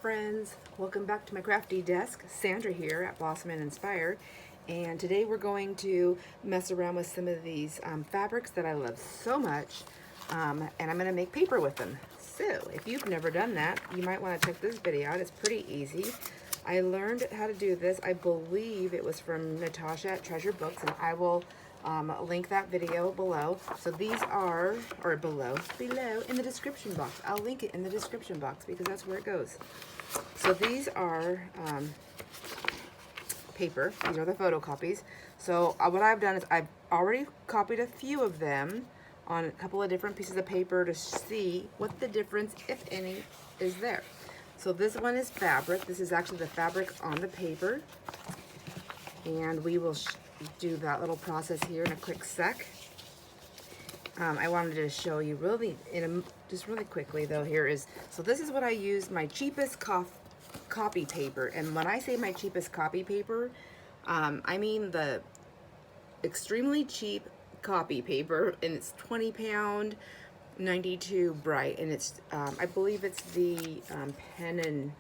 friends, welcome back to my crafty desk. Sandra here at Blossom and Inspire, and today we're going to mess around with some of these fabrics that I love so much, and I'm going to make paper with them. So if you've never done that, you might want to check this video out. It's pretty easy. I learned how to do this, I believe it was from Natasha at Treasure Books, and I will link that video below. So these are, or below in the description box. I'll link it in the description box because that's where it goes. So these are paper. These are the photocopies. So what I've done is I've already copied a few of them on a couple of different pieces of paper to see what the difference, if any, is there. So this one is fabric. This is actually the fabric on the paper. And we will do that little process here in a quick sec. I wanted to show you really, just really quickly though, so this is what I use, my cheapest copy paper. And when I say my cheapest copy paper, I mean the extremely cheap copy paper, and it's 20 pound, 92 bright, and it's, I believe it's the Pen and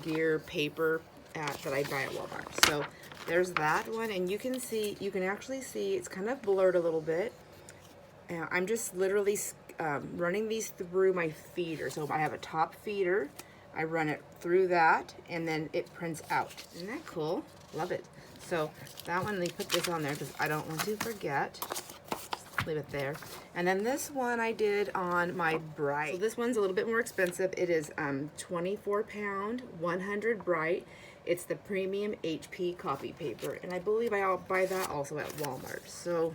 Gear paper that I buy at Walmart. So there's that one, and you can actually see it's kind of blurred a little bit. I'm just literally running these through my feeder. So I have a top feeder, I run it through that, and then it prints out. Isn't that cool? Love it. So that one, let me put this on there because I don't want to forget. Just leave it there. And then this one I did on my bright. So this one's a little bit more expensive. It is 24 pound, 100 bright. It's the premium HP copy paper, and I believe I'll buy that also at Walmart. So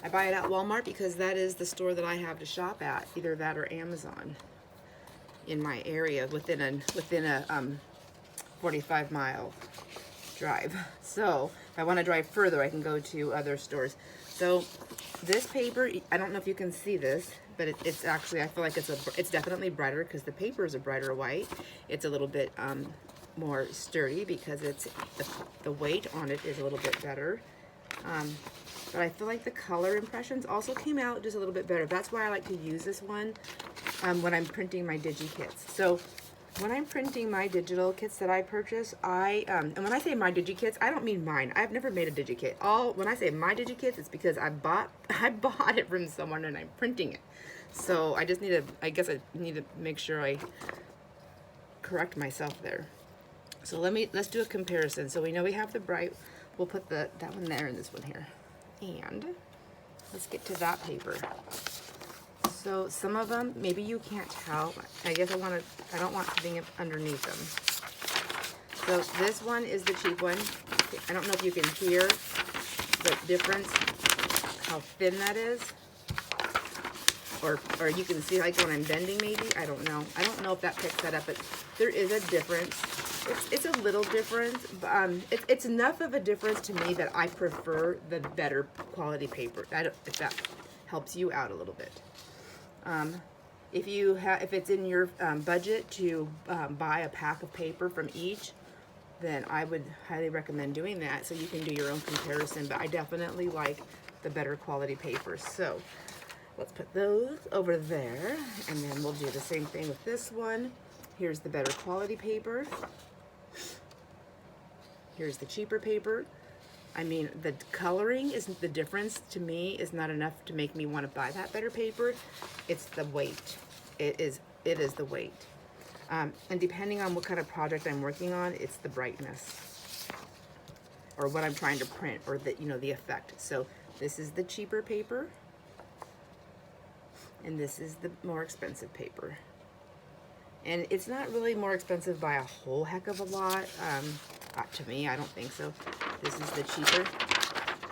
I buy it at Walmart because that is the store that I have to shop at, either that or Amazon in my area within a 45-mile drive. So if I want to drive further, I can go to other stores. So this paper, I don't know if you can see this, but it's actually, I feel like it's definitely brighter because the paper is a brighter white. It's a little bit more sturdy because it's the weight on it is a little bit better, but I feel like the color impressions also came out just a little bit better. That's why I like to use this one when I'm printing my digi kits. So when I'm printing my digital kits that I purchase, and when I say my digi kits, I don't mean mine. I've never made a digi kit. When I say my digi kits, it's because I bought it from someone and I'm printing it. So I just I guess I need to make sure I correct myself there. So let's do a comparison. So we know we have the bright. We'll put that one there and this one here. And let's get to that paper. So some of them, maybe you can't tell. I guess I don't want something underneath them. So this one is the cheap one. I don't know if you can hear the difference, how thin that is. Or you can see like when I'm bending maybe. I don't know. I don't know if that picks that up, but there is a difference. It's a little difference, but it's enough of a difference to me that I prefer the better quality paper. If that helps you out a little bit. If it's in your budget to buy a pack of paper from each, then I would highly recommend doing that so you can do your own comparison. But I definitely like the better quality paper. So let's put those over there, and then we'll do the same thing with this one. Here's the better quality paper. Here's the cheaper paper. I mean, the coloring isn't the difference to me, is not enough to make me want to buy that better paper. It's the weight. It is the weight. And depending on what kind of project I'm working on, it's the brightness or what I'm trying to print, or the effect. So this is the cheaper paper, and this is the more expensive paper. And it's not really more expensive by a whole heck of a lot. To me, I don't think so. This is the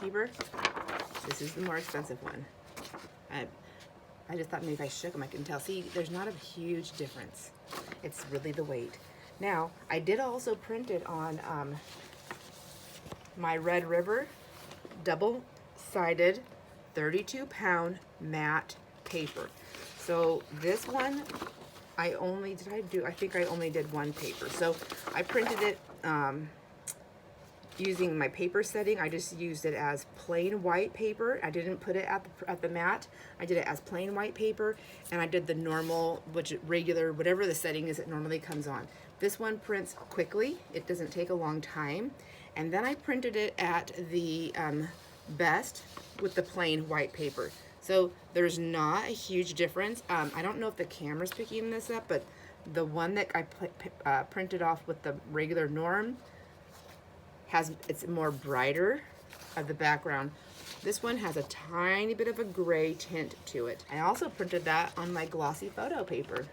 cheaper. This is the more expensive one. I just thought maybe if I shook them, I can tell. See, there's not a huge difference. It's really the weight. Now, I did also print it on my Red River double-sided 32 pound matte paper. So this one, I think I only did one paper. So I printed it using my paper setting, I just used it as plain white paper. I didn't put it at the mat. I did it as plain white paper, and I did the normal, which regular, whatever the setting is it normally comes on. This one prints quickly. It doesn't take a long time. And then I printed it at the best with the plain white paper. So there's not a huge difference. I don't know if the camera's picking this up, but the one that I printed off with the regular norm it's more brighter of the background. This one has a tiny bit of a gray tint to it. I also printed that on my glossy photo paper.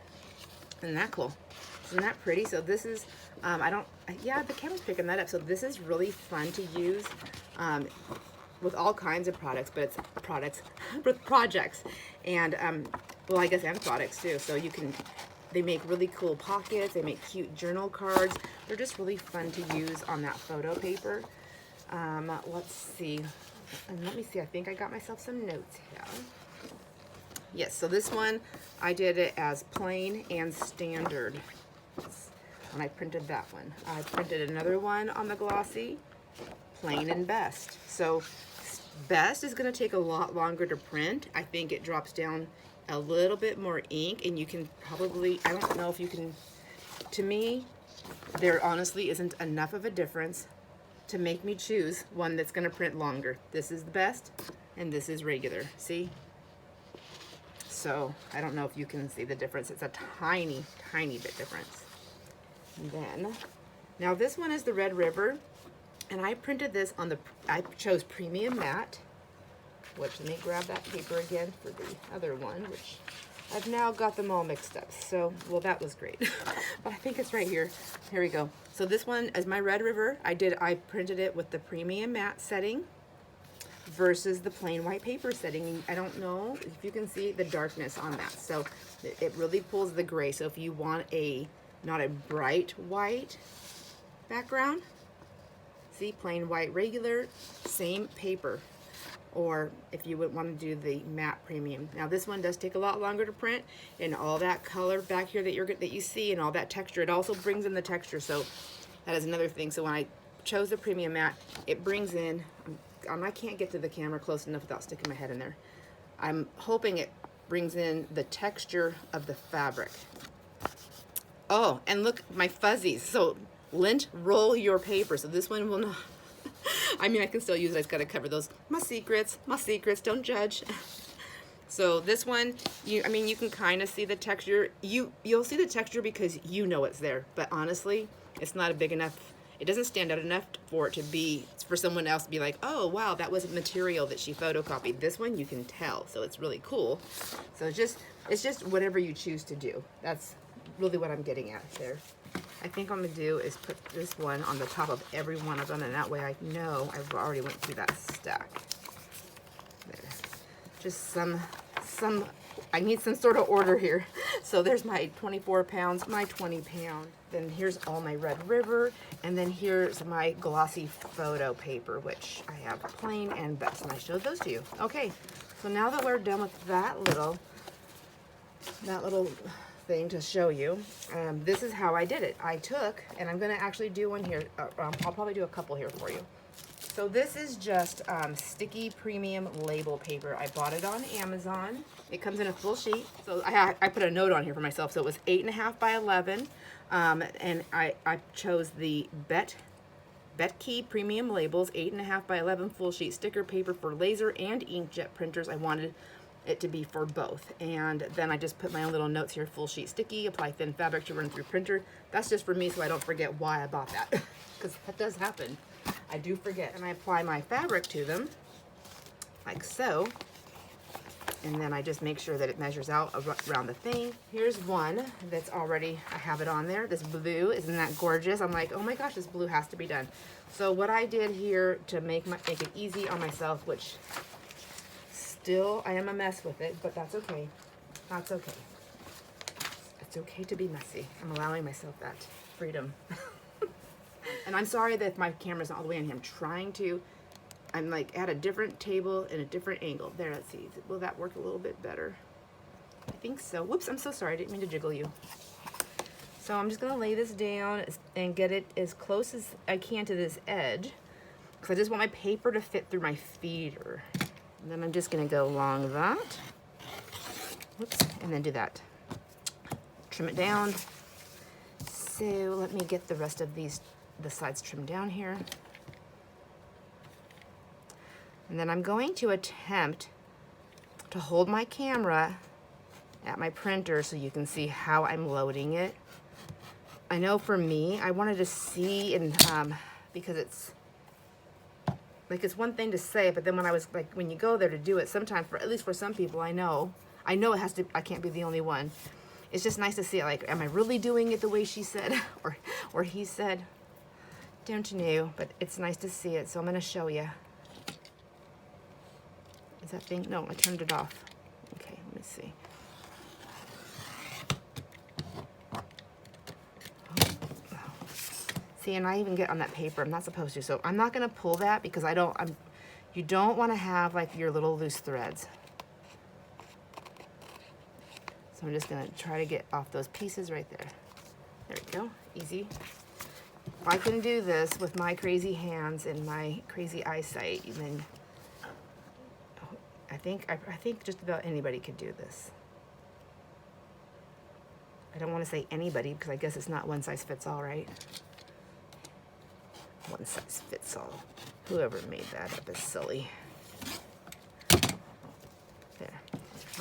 Isn't that cool? Isn't that pretty? So this is, yeah, the camera's picking that up. So this is really fun to use with all kinds of products, but it's with projects. And, well, I guess and products too. So you can, they make really cool pockets. They make cute journal cards. They're just really fun to use on that photo paper. Let's see. And let me see. I think I got myself some notes here. Yes, so this one, I did it as plain and standard. And I printed that one. I printed another one on the glossy, plain and best. So best is going to take a lot longer to print. I think it drops down a little bit more ink, and you can probably, I don't know if you can, to me, there honestly isn't enough of a difference to make me choose one that's going to print longer. This is the best, and this is regular. See? So I don't know if you can see the difference. It's a tiny, tiny bit difference. And then, now this one is the Red River, and I printed this on the, I chose Premium Matte, which, let me grab that paper again for the other one, which I've now got them all mixed up. So, well, that was great. But I think it's right here. Here we go. So this one is my Red River. I printed it with the Premium Matte setting versus the plain white paper setting. I don't know if you can see the darkness on that. So it really pulls the gray. So if you want not a bright white background, see, plain white regular, same paper. Or if you would want to do the matte premium. Now this one does take a lot longer to print, and all that color back here that you see and all that texture, it also brings in the texture. So that is another thing. So when I chose the premium matte, it brings in, I can't get to the camera close enough without sticking my head in there. I'm hoping it brings in the texture of the fabric. Oh, and look, my fuzzies. So lint, roll your paper. So this one will not, I mean, I can still use it. I just got to cover those. My secrets, don't judge. So this one, you can kind of see the texture. You'll see the texture because you know it's there. But honestly, it's not a big enough, it doesn't stand out enough for it to be, for someone else to be like, oh, wow, that was material that she photocopied. This one, you can tell. So it's really cool. So it's just whatever you choose to do. That's really what I'm getting at there. I think what I'm going to do is put this one on the top of every one of them, and that way I know I've already went through that stack. There. Just I need some sort of order here. So there's my 24 pounds, my 20 pound. Then here's all my Red River, and then here's my glossy photo paper, which I have plain and best, and I showed those to you. Okay, so now that we're done with that little thing to show you, this is how I did it. I took, and I'm going to actually do one here. I'll probably do a couple here for you. So this is just sticky premium label paper. I bought it on Amazon. It comes in a full sheet. So I put a note on here for myself. So it was 8.5 by 11, and I chose the Betke premium labels, 8.5 by 11 full sheet sticker paper for laser and inkjet printers. I wanted it to be for both. And then I just put my own little notes here: full sheet sticky, apply thin fabric to run through printer. That's just for me so I don't forget why I bought that, because that does happen. I do forget. And I apply my fabric to them like so, and then I just make sure that it measures out around the thing. Here's one that's already, I have it on there. This blue, isn't that gorgeous? I'm like, oh my gosh, this blue has to be done. So what I did here to make it easy on myself, which still, I am a mess with it, but that's okay. That's okay. It's okay to be messy. I'm allowing myself that freedom. And I'm sorry that if my camera's not all the way in here. I'm like at a different table in a different angle. There, let's see. Will that work a little bit better? I think so. Whoops, I'm so sorry. I didn't mean to jiggle you. So I'm just going to lay this down and get it as close as I can to this edge. because I just want my paper to fit through my feeder. And then I'm just gonna go along that. Whoops, and then do that. Trim it down. So let me get the rest of the sides trimmed down here. And then I'm going to attempt to hold my camera at my printer so you can see how I'm loading it. I know for me, I wanted to see, and because it's like, it's one thing to say, but then when I was like, when you go there to do it, sometimes, at least for some people, I know it has to, I can't be the only one. It's just nice to see it, like, am I really doing it the way she said or he said? Don't you know? But it's nice to see it, so I'm gonna show you. Is that thing? No, I turned it off. Okay, let me see. See, and I even get on that paper. I'm not supposed to, so I'm not gonna pull that because you don't want to have like your little loose threads. So I'm just gonna try to get off those pieces right there. There we go, easy. If I can do this with my crazy hands and my crazy eyesight, then I think just about anybody could do this. I don't want to say anybody because I guess it's not one size fits all, right? One size fits all. Whoever made that up is silly. There.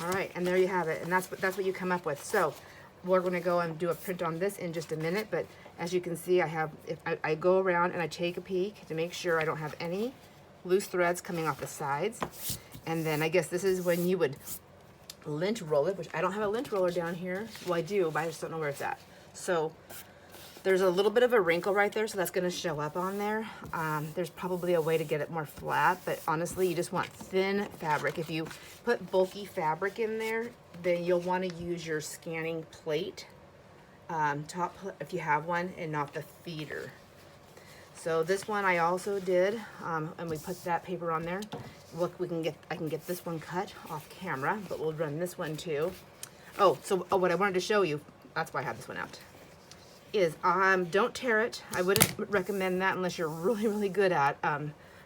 All right, and there you have it. And that's what you come up with. So we're going to go and do a print on this in just a minute. But as you can see, I go around and I take a peek to make sure I don't have any loose threads coming off the sides. And then I guess this is when you would lint roll it, which I don't have a lint roller down here. Well, I do, but I just don't know where it's at. So there's a little bit of a wrinkle right there, so that's gonna show up on there. There's probably a way to get it more flat, but honestly, you just want thin fabric. If you put bulky fabric in there, then you'll wanna use your scanning plate, if you have one, and not the feeder. So this one I also did, and we put that paper on there. Look, I can get this one cut off camera, but we'll run this one too. Oh, so what I wanted to show you, that's why I have this one out, is don't tear it. I wouldn't recommend that unless you're really, really good at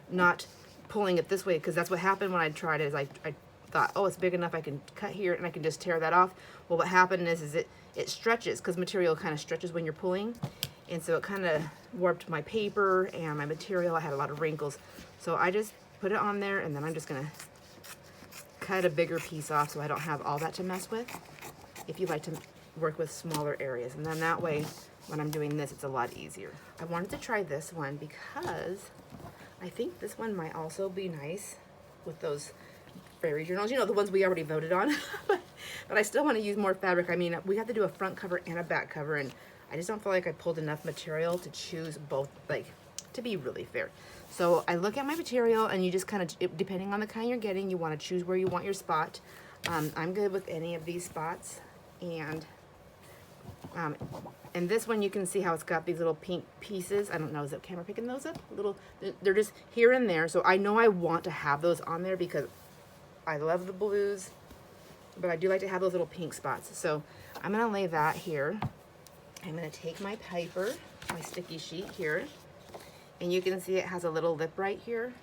not pulling it this way, because that's what happened when I tried it. Is I thought, oh, it's big enough, I can cut here and I can just tear that off. Well, what happened is it stretches, because material kind of stretches when you're pulling. And so it kind of warped my paper and my material. I had a lot of wrinkles. So I just put it on there, and then I'm just gonna cut a bigger piece off so I don't have all that to mess with, if you like to work with smaller areas. And then that way, when I'm doing this, it's a lot easier. I wanted to try this one because I think this one might also be nice with those fairy journals, you know, the ones we already voted on. But I still want to use more fabric. I mean, we have to do a front cover and a back cover, and I just don't feel like I pulled enough material to choose both, like, to be really fair. So I look at my material, and you just kind of, depending on the kind you're getting, you want to choose where you want your spot. I'm good with any of these spots. And this one, you can see how it's got these little pink pieces. I don't know, is the camera picking those up? They're just here and there. So I know I want to have those on there because I love the blues, but I do like to have those little pink spots. So I'm gonna lay that here. I'm gonna take my paper, my sticky sheet here, and you can see it has a little lip right here.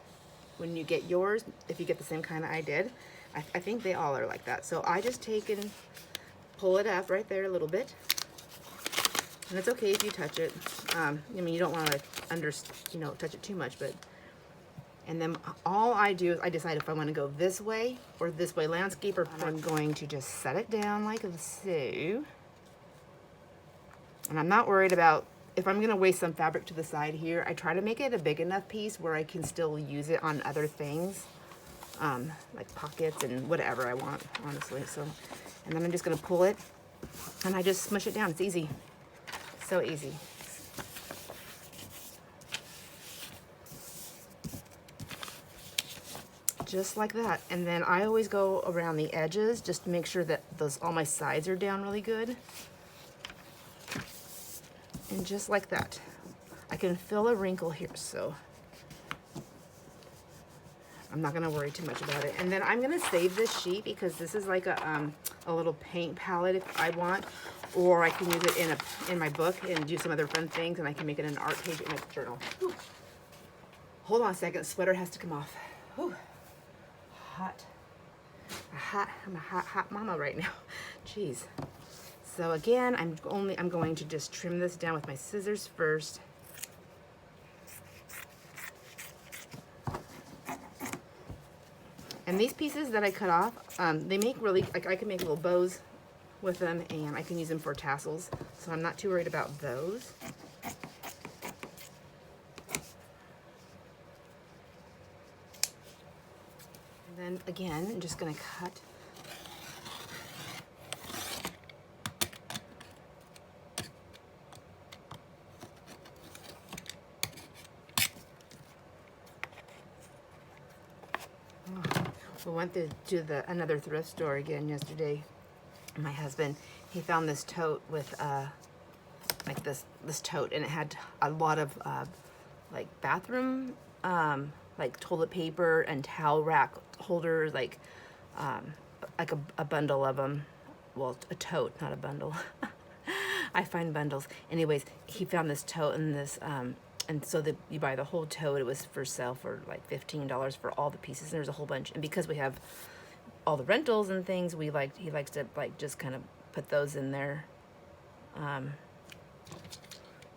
When you get yours, if you get the same kind that I did, I think they all are like that. So I just take and pull it up right there a little bit. And it's okay if you touch it. I mean, you don't want to, touch it too much, but, and then all I do is I decide if I want to go this way or this way, landscape, or I'm going to just set it down like so. And I'm not worried about, if I'm going to waste some fabric to the side here, I try to make it a big enough piece where I can still use it on other things, like pockets and whatever I want, honestly. So, and then I'm just going to pull it, and I just smush it down. It's easy. So easy. Just like that. And then I always go around the edges just to make sure that all my sides are down really good. And just like that. I can fill a wrinkle here, so I'm not gonna worry too much about it. And then I'm gonna save this sheet because this is like a little paint palette if I want, or I can use it in my book and do some other fun things, and I can make it an art page in my journal. Whew. Hold on a second, sweater has to come off. Whew. Hot. I'm a hot mama right now. Jeez. So again, I'm going to just trim this down with my scissors first. And these pieces that I cut off, they make really, like I can make little bows with them, and I can use them for tassels. So I'm not too worried about those. And then again, I'm just gonna cut. We went to another thrift store again yesterday. My husband, he found this tote with like this tote, and it had a lot of like bathroom like toilet paper and towel rack holders, like a bundle of them. Well, a tote, not a bundle. I find bundles. Anyways, he found this tote and this and so that you buy the whole tote. It was for sale for like $15 for all the pieces. And there's a whole bunch. And because we have all the rentals and things, he likes to like just kind of put those in there.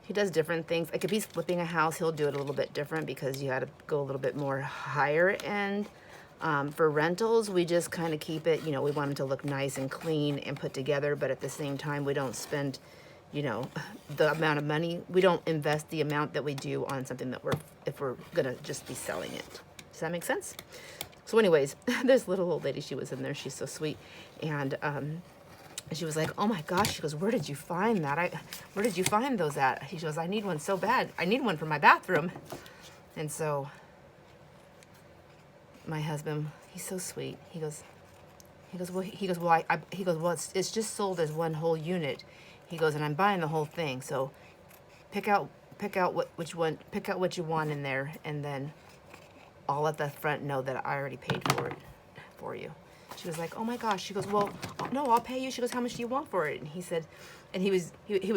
He does different things. Like if he's flipping a house, he'll do it a little bit different because you got to go a little bit more higher end. For rentals, we just kind of keep it, you know, we want them to look nice and clean and put together, but at the same time, we don't spend, you know, the amount of money. We don't invest the amount that we do on something that if we're gonna just be selling it. Does that make sense? So anyways, this little old lady, she was in there. She's so sweet. And she was like, oh my gosh, she goes, where did you find that? Where did you find those at? She goes, I need one so bad. I need one for my bathroom. And so my husband, he's so sweet. He goes, well, it's just sold as one whole unit. He goes, and I'm buying the whole thing. So pick out what you want in there, and then I'll let the front know that I already paid for it for you. She was like, oh my gosh. She goes, well, no, I'll pay you. She goes, how much do you want for it? And he said, and he was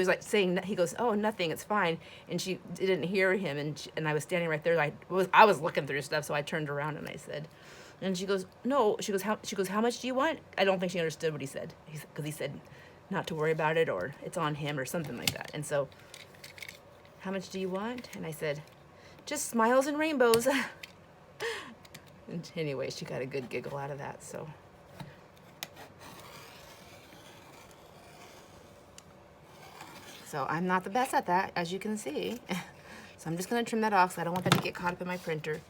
like saying, he goes, oh, nothing, it's fine. And she didn't hear him, and I was standing right there. I was looking through stuff, so I turned around and I said, and she goes, no. She goes, how much do you want? I don't think she understood what he said, because he said not to worry about it, or it's on him, or something like that. And so, how much do you want? And I said, just smiles and rainbows. And anyway, she got a good giggle out of that. So I'm not the best at that, as you can see. So I'm just gonna trim that off, because I don't want that to get caught up in my printer.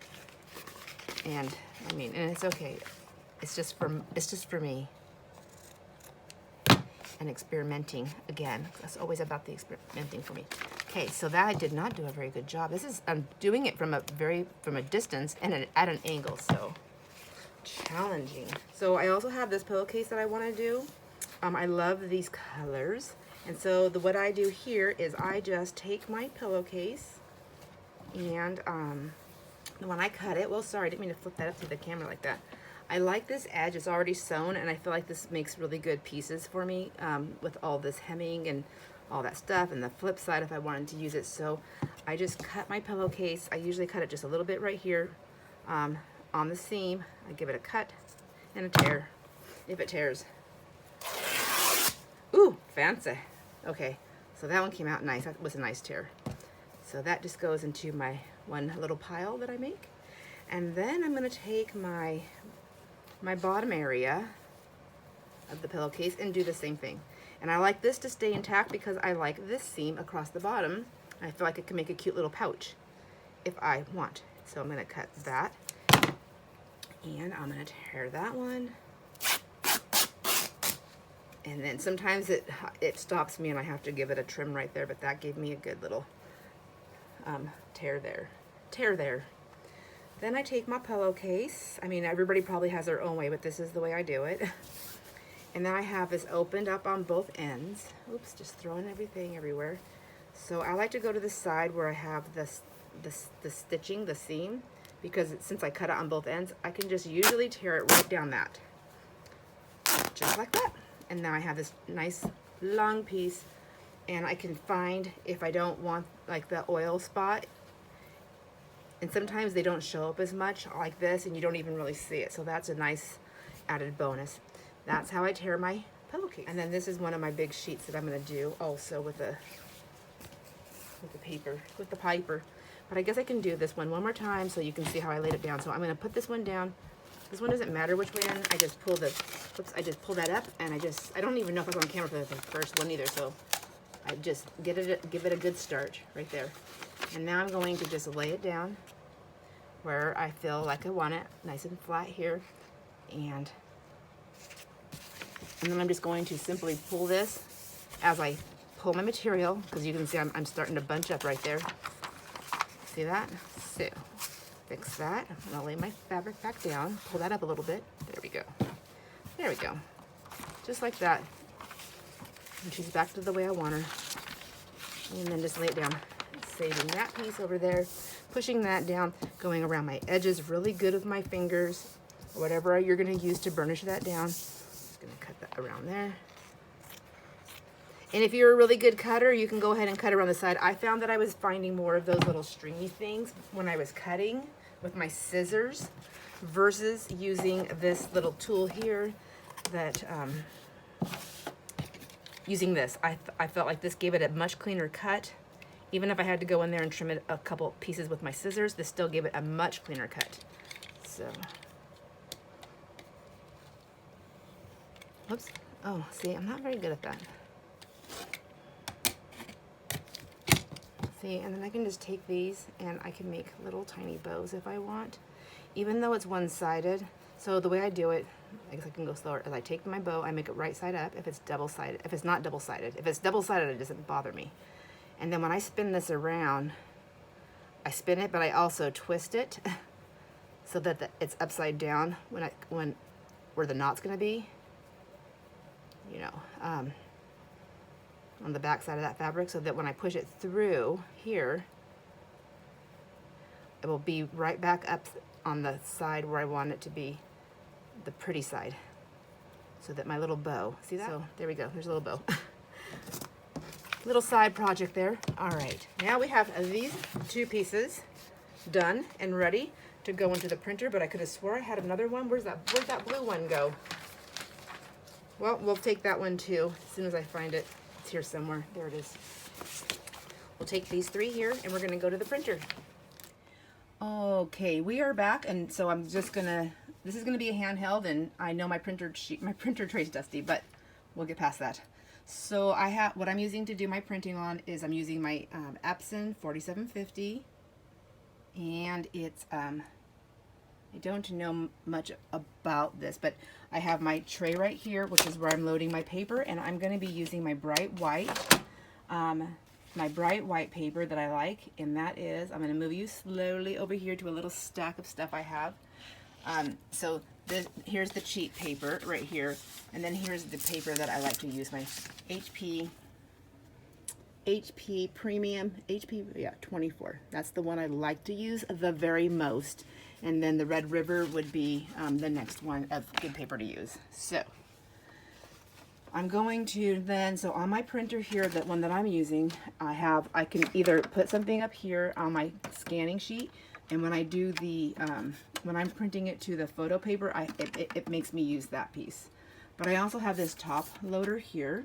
And I mean, and it's okay. It's just for me. And experimenting again. That's always about the experimenting for me. Okay, so that I did not do a very good job. I'm doing it from a distance and at an angle, so challenging. So I also have this pillowcase that I want to do. I love these colors. And so what I do here is I just take my pillowcase, and when I cut it, well, sorry, I didn't mean to flip that up to the camera like that. I like this edge. It's already sewn, and I feel like this makes really good pieces for me with all this hemming and all that stuff, and the flip side if I wanted to use it. So I just cut my pillowcase. I usually cut it just a little bit right here on the seam. I give it a cut and a tear if it tears. Ooh, fancy. Okay, so that one came out nice. That was a nice tear. So that just goes into my one little pile that I make. And then I'm going to take my bottom area of the pillowcase and do the same thing. And I like this to stay intact because I like this seam across the bottom. I feel like it can make a cute little pouch if I want. So I'm going to cut that. And I'm going to tear that one. And then sometimes it stops me and I have to give it a trim right there, but that gave me a good little tear there. Then I take my pillowcase. I mean, everybody probably has their own way, but this is the way I do it. And then I have this opened up on both ends. Oops, just throwing everything everywhere. So I like to go to the side where I have the stitching, the seam, because since I cut it on both ends, I can just usually tear it right down that. Just like that. And now I have this nice long piece, and I can find, if I don't want like the oil spot And sometimes they don't show up as much like this, and you don't even really see it. So that's a nice added bonus. That's how I tear my pillowcase. And then this is one of my big sheets that I'm going to do also with the piper. But I guess I can do this one more time so you can see how I laid it down. So I'm going to put this one down. This one doesn't matter which way in. I just pull I just pull that up, and I don't even know if I was on camera for the first one either. So I just give it a good start right there. And now I'm going to just lay it down where I feel like I want it, nice and flat here. And then I'm just going to simply pull this as I pull my material, because you can see I'm starting to bunch up right there. See that? So, fix that. I'm gonna lay my fabric back down, pull that up a little bit. There we go. There we go. Just like that. And she's back to the way I want her. And then just lay it down. Saving that piece over there, pushing that down, going around my edges really good with my fingers, or whatever you're gonna use to burnish that down. Just gonna cut that around there. And if you're a really good cutter, you can go ahead and cut around the side. I found that I was finding more of those little stringy things when I was cutting with my scissors versus using this little tool here that, using this. I felt like this gave it a much cleaner cut. Even if I had to go in there and trim it a couple pieces with my scissors, this still gave it a much cleaner cut. So, whoops. Oh, see, I'm not very good at that. See, and then I can just take these and I can make little tiny bows if I want, even though it's one-sided. So the way I do it, I guess I can go slower, is I take my bow, I make it right side up if it's double-sided. If it's not double-sided. If it's double-sided, it doesn't bother me. And then when I spin this around, I spin it, but I also twist it so that it's upside down when where the knot's gonna be, you know, on the back side of that fabric, so that when I push it through here, it will be right back up on the side where I want it to be, the pretty side, so that my little bow, see that? So there we go, there's a little bow. Little side project there. All right, now we have these two pieces done and ready to go into the printer, but I could have swore I had another one. Where'd that blue one go? Well, we'll take that one too as soon as I find it. It's here somewhere. There it is. We'll take these three here and we're gonna go to the printer. Okay, we are back, and so I'm just gonna, this is gonna be a handheld, and I know my printer tray's dusty, but we'll get past that. So I have, what I'm using to do my printing on is I'm using my Epson 4750, and it's, I don't know much about this, but I have my tray right here, which is where I'm loading my paper, and I'm going to be using my bright white paper that I like, and that is, I'm going to move you slowly over here to a little stack of stuff I have. So here's the cheap paper right here, and then here's the paper that I like to use, my HP Premium, yeah, 24. That's the one I like to use the very most. And then the Red River would be the next one of good paper to use. So I'm going to then, so on my printer here, that one that I'm using, I can either put something up here on my scanning sheet, and when I do the, when I'm printing it to the photo paper, it makes me use that piece. But I also have this top loader here.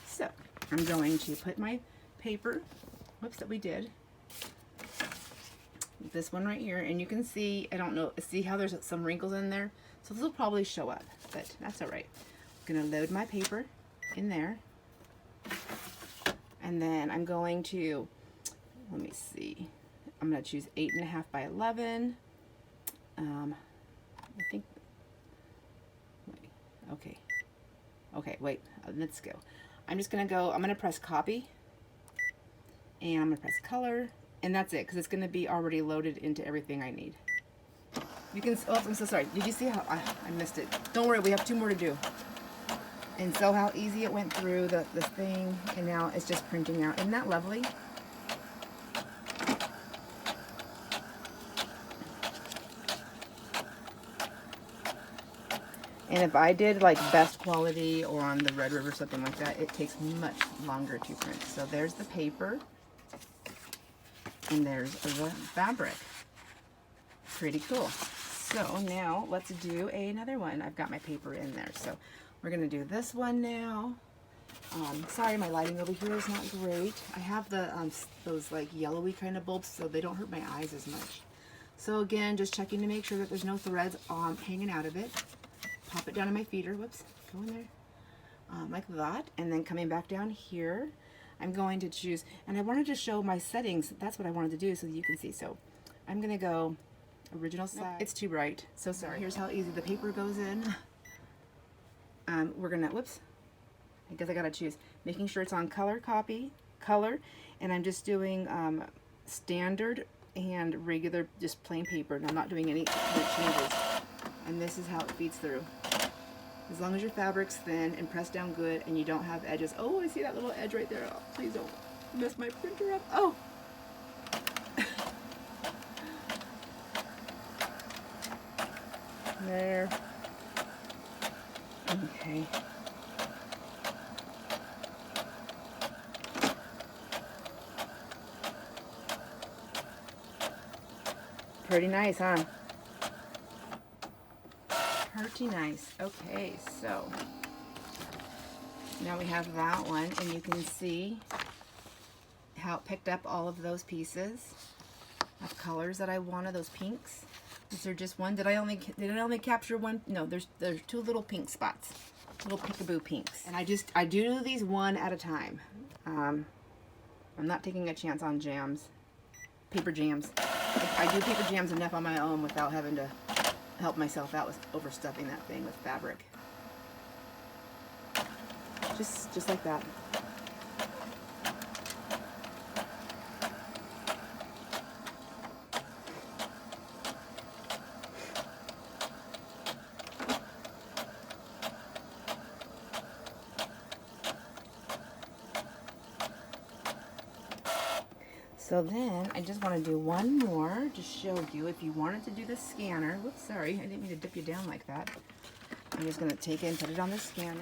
So I'm going to put my paper, whoops, that we did, this one right here, and you can see, I don't know, see how there's some wrinkles in there? So this will probably show up, but that's all right. I'm gonna load my paper in there, and then I'm going to, let me see, I'm gonna choose 8.5 by 11. I think, wait, let's go. I'm just gonna go, I'm gonna press copy, and I'm gonna press color, and that's it, because it's gonna be already loaded into everything I need. You can, oh, I'm so sorry. Did you see how, I missed it. Don't worry, we have 2 more to do. And so how easy it went through this thing, and now it's just printing out. Isn't that lovely? And if I did like best quality or on the Red River, something like that, it takes much longer to print. So there's the paper, and there's the fabric. Pretty cool. So now let's do another one. I've got my paper in there. So we're gonna do this one now. Sorry, my lighting over here is not great. I have the those like yellowy kind of bulbs, so they don't hurt my eyes as much. So again, just checking to make sure that there's no threads hanging out of it. Pop it down in my feeder. Whoops, go in there. Like that. And then coming back down here, I'm going to choose, and I wanted to show my settings. That's what I wanted to do so that you can see. So I'm gonna go original size. Nope, it's too bright. So sorry. Here's how easy the paper goes in. We're gonna, whoops, because I gotta choose, making sure it's on color copy, color, and I'm just doing standard and regular, just plain paper, and I'm not doing any changes. And this is how it feeds through. As long as your fabric's thin and pressed down good and you don't have edges. Oh, I see that little edge right there. Oh, please don't mess my printer up. Oh! There. Okay. Pretty nice, huh? Pretty nice. Okay, so now we have that one, and you can see how it picked up all of those pieces of colors that I wanted, those pinks. These are just one. Did I only capture one? No, there's two little pink spots, little peekaboo pinks. And I do these one at a time. I'm not taking a chance on jams, paper jams. I do paper jams enough on my own without having to help myself out with overstuffing that thing with fabric. Just like that. So then I just want to do one more to show you if you wanted to do the scanner. Whoops, sorry, I didn't mean to dip you down like that. I'm just going to take it and put it on the scanner.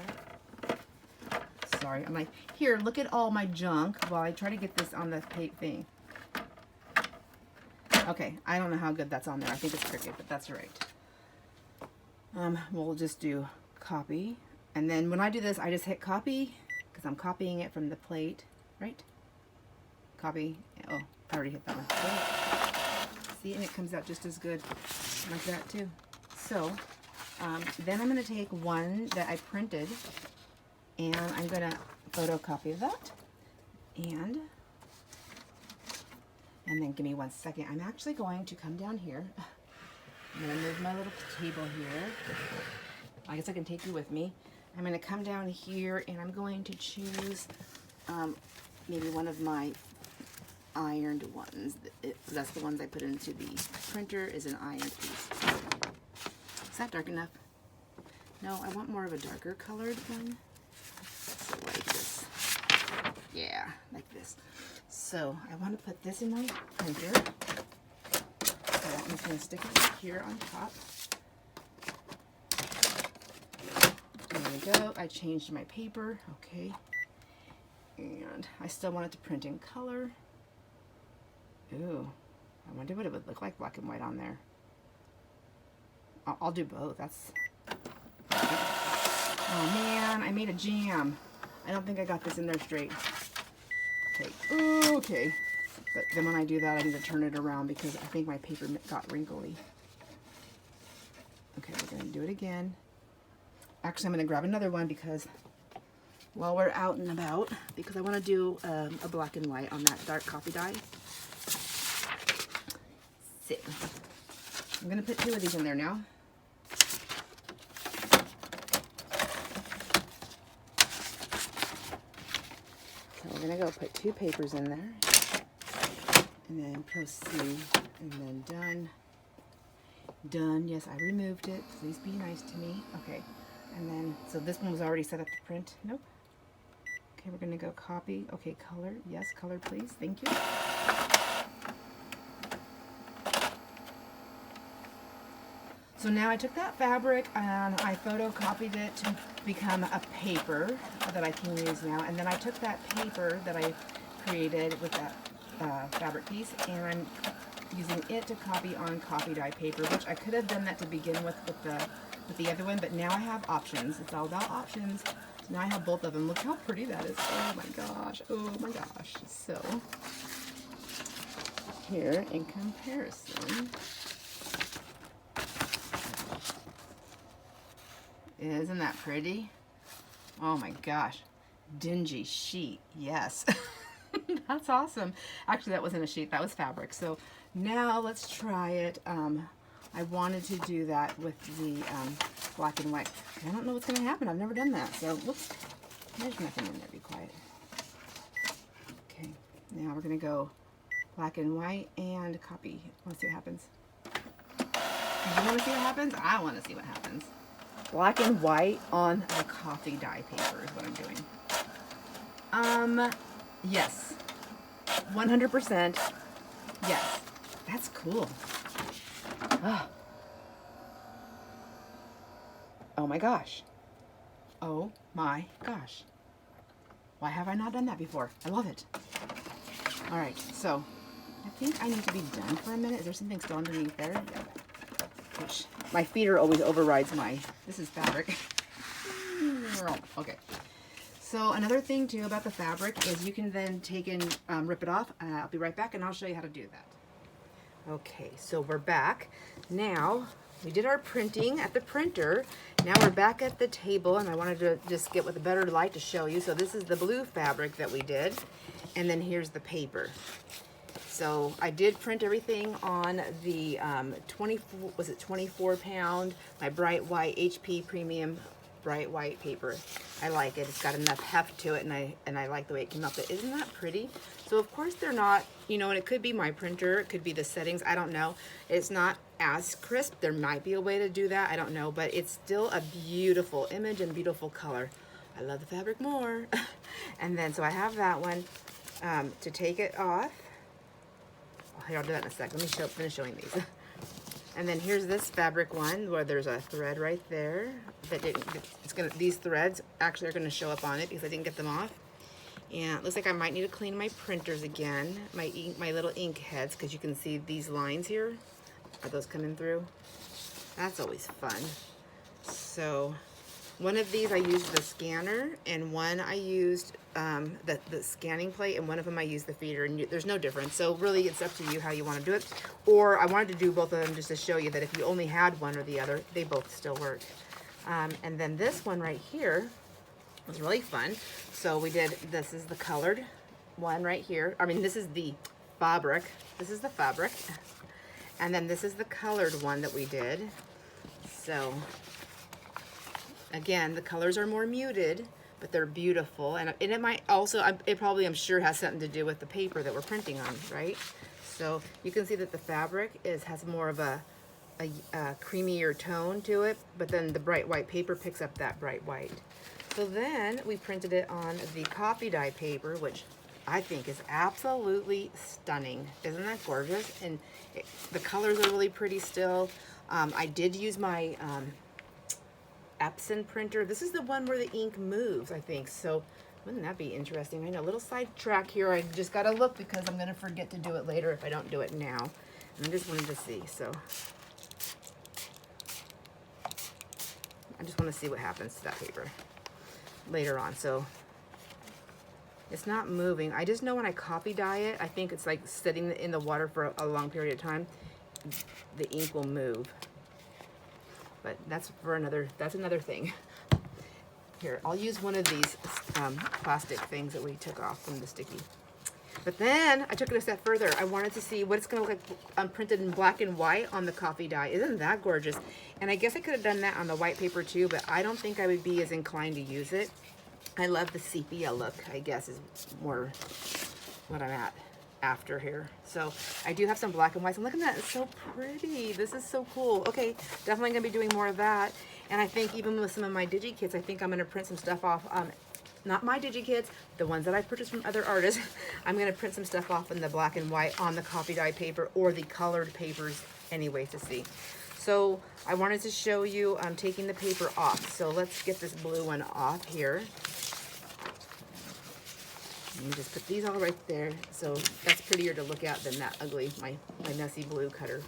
Sorry, I'm like, here, look at all my junk while I try to get this on the thing. Okay, I don't know how good that's on there. I think it's crooked, but that's all right. We'll just do copy. And then when I do this, I just hit copy because I'm copying it from the plate, right? Copy. Oh, I already hit that one. See, and it comes out just as good like that too. So then I'm going to take one that I printed and I'm going to photocopy that and then give me 1 second. I'm actually going to come down here. I'm going to move my little table here. I guess I can take you with me. I'm going to come down here and I'm going to choose maybe one of my ironed ones. That's the ones I put into the printer, is an ironed piece. Is that dark enough? No, I want more of a darker colored one. So like this. Yeah, like this. So I want to put this in my printer. So I'm just going to stick it right here on top. There we go. I changed my paper. Okay. And I still want it to print in color. Ooh, I wonder what it would look like black and white on there. I'll do both. That's. Oh man, I made a jam. I don't think I got this in there straight. Okay. Ooh, okay. But then when I do that, I need to turn it around because I think my paper got wrinkly. Okay, we're going to do it again. Actually, I'm going to grab another one because while we're out and about, because I want to do a black and white on that dark coffee dye. So, I'm going to put 2 of these in there now. So we're going to go put 2 papers in there. And then proceed. And then done. Done. Yes, I removed it. Please be nice to me. Okay. And then, so this one was already set up to print. Nope. Okay, we're going to go copy. Okay, color. Yes, color please. Thank you. So now I took that fabric and I photocopied it to become a paper that I can use now. And then I took that paper that I created with that fabric piece and I'm using it to copy on copy dye paper, which I could have done that to begin with the other one, but now I have options. It's all about options. Now I have both of them. Look how pretty that is. Oh my gosh. Oh my gosh. So here in comparison, isn't that pretty? Oh my gosh. Dingy sheet. Yes. That's awesome. Actually, that wasn't a sheet. That was fabric. So now let's try it. I wanted to do that with the black and white. I don't know what's going to happen. I've never done that. So, whoops. There's nothing in there. Be quiet. Okay. Now we're going to go black and white and copy. Let's see what happens. You want to see what happens? I want to see what happens. Black and white on the coffee dye paper is what I'm doing. Yes. 100%. Yes. That's cool. Oh my gosh. Oh my gosh. Why have I not done that before? I love it. All right, so I think I need to be done for a minute. Is there something still underneath there? Yep. Which my feeder always overrides my, this is fabric. Okay. So another thing too about the fabric is you can then take and rip it off. I'll be right back and I'll show you how to do that. Okay, so we're back. Now, we did our printing at the printer. Now we're back at the table, and I wanted to just get with a better light to show you. So this is the blue fabric that we did, and then here's the paper. So I did print everything on the 24 pound, my bright white HP premium bright white paper. I like it. It's got enough heft to it, and I like the way it came out. But isn't that pretty? So of course they're not, you know, and it could be my printer, it could be the settings, I don't know. It's not as crisp. There might be a way to do that, I don't know, but it's still a beautiful image and beautiful color. I love the fabric more. And then, so I have that one to take it off. Oh, here, I'll do that in a sec. Let me finish showing these. And then here's this fabric one where there's a thread right there that these threads actually are gonna show up on it because I didn't get them off. And it looks like I might need to clean my printers again, my little ink heads, because you can see these lines here. Are those coming through? That's always fun. So one of these I used the scanner, and one I used the scanning plate, and one of them I used the feeder, and there's no difference. So really it's up to you how you want to do it. Or I wanted to do both of them just to show you that if you only had one or the other, they both still work. And then this one right here was really fun. So we did, this is the colored one right here. I mean, this is the fabric. This is the fabric. And then this is the colored one that we did. So again, the colors are more muted, but they're beautiful. And it might also, it probably, I'm sure, has something to do with the paper that we're printing on, right? So you can see that the fabric has more of a creamier tone to it, but then the bright white paper picks up that bright white. So then we printed it on the coffee dye paper, which I think is absolutely stunning. Isn't that gorgeous? And the colors are really pretty still. I did use my Epson printer. This is the one where the ink moves, I think. So wouldn't that be interesting? I know, a little sidetrack here. I just got to look because I'm going to forget to do it later if I don't do it now. And I just wanted to see. So I just want to see what happens to that paper later on. So it's not moving. I just know when I copy dye it, I think it's like sitting in the water for a long period of time, the ink will move. But that's another thing. Here, I'll use one of these plastic things that we took off from the sticky. But then I took it a step further. I wanted to see what it's going to look like printed in black and white on the coffee dye. Isn't that gorgeous? And I guess I could have done that on the white paper too, but I don't think I would be as inclined to use it. I love the sepia look, I guess, is more what I'm after here. So I do have some black and whites. And look at that, it's so pretty. This is so cool. Okay, definitely going to be doing more of that. And I think even with some of my DigiKits, I think I'm going to print some stuff off. Not my DigiKits, the ones that I purchased from other artists. I'm going to print some stuff off in the black and white on the coffee dye paper or the colored papers anyway to see. So I wanted to show you taking the paper off. So let's get this blue one off here. Let me just put these all right there. So that's prettier to look at than that ugly, my messy blue cutter.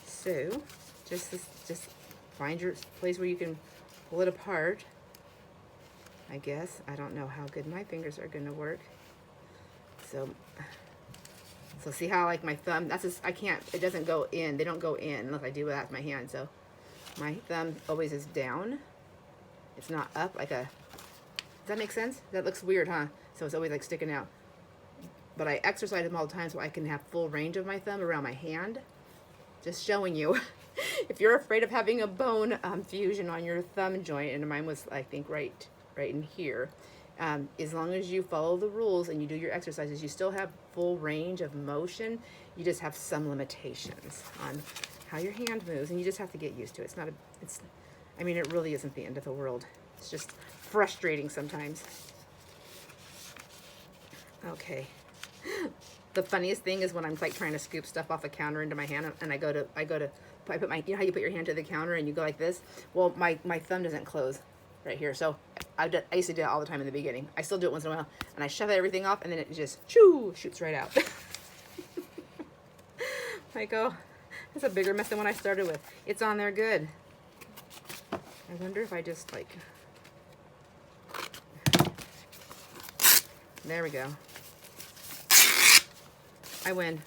So just find your place where you can pull it apart. I guess. I don't know how good my fingers are going to work. So see how like my thumb, that's just, I can't, it doesn't go in. They don't go in unless I do that with my hand. So my thumb always is down. It's not up like a, does that make sense? That looks weird, huh? So it's always like sticking out. But I exercise them all the time so I can have full range of my thumb around my hand. Just showing you. If you're afraid of having a bone fusion on your thumb joint, and mine was, I think, right in here, as long as you follow the rules and you do your exercises, you still have full range of motion. You just have some limitations on how your hand moves, and you just have to get used to it. It's not a, it's, I mean, it really isn't the end of the world. It's just frustrating sometimes. Okay. The funniest thing is when I'm like trying to scoop stuff off a counter into my hand, and I put my, you know how you put your hand to the counter and you go like this? Well, my thumb doesn't close right here. So I used to do it all the time in the beginning. I still do it once in a while, and I shove everything off, and then it just shoots right out. Like, oh, that's a bigger mess than what I started with. It's on there good. I wonder if I just like, there we go. I win.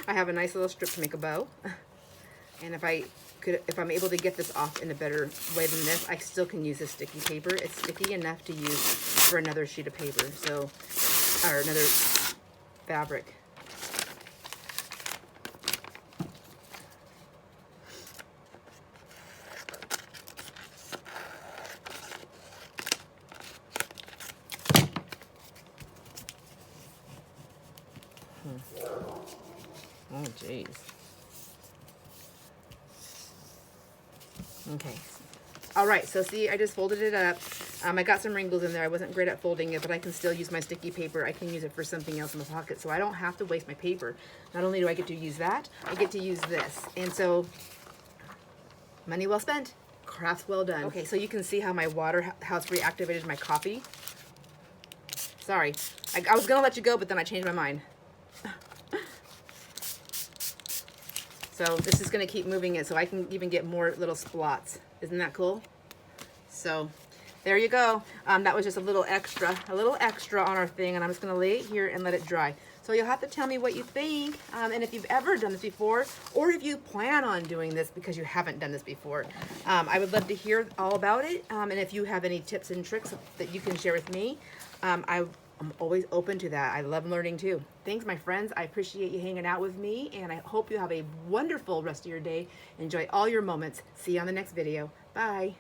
I have a nice little strip to make a bow. And if I'm able to get this off in a better way than this, I still can use this sticky paper. It's sticky enough to use for another sheet of paper, so, or another fabric. Oh, jeez. Okay. All right, so see, I just folded it up. I got some wrinkles in there. I wasn't great at folding it, but I can still use my sticky paper. I can use it for something else in the pocket, so I don't have to waste my paper. Not only do I get to use that, I get to use this. And so, money well spent, craft well done. Okay, so you can see how my water has reactivated my coffee. Sorry, I was gonna let you go, but then I changed my mind. So this is going to keep moving it so I can even get more little splots. Isn't that cool? So there you go. That was just a little extra on our thing, and I'm just going to lay it here and let it dry. So you'll have to tell me what you think, and if you've ever done this before, or if you plan on doing this because you haven't done this before. I would love to hear all about it, and if you have any tips and tricks that you can share with me, I'm always open to that. I love learning too. Thanks, my friends. I appreciate you hanging out with me, and I hope you have a wonderful rest of your day. Enjoy all your moments. See you on the next video. Bye.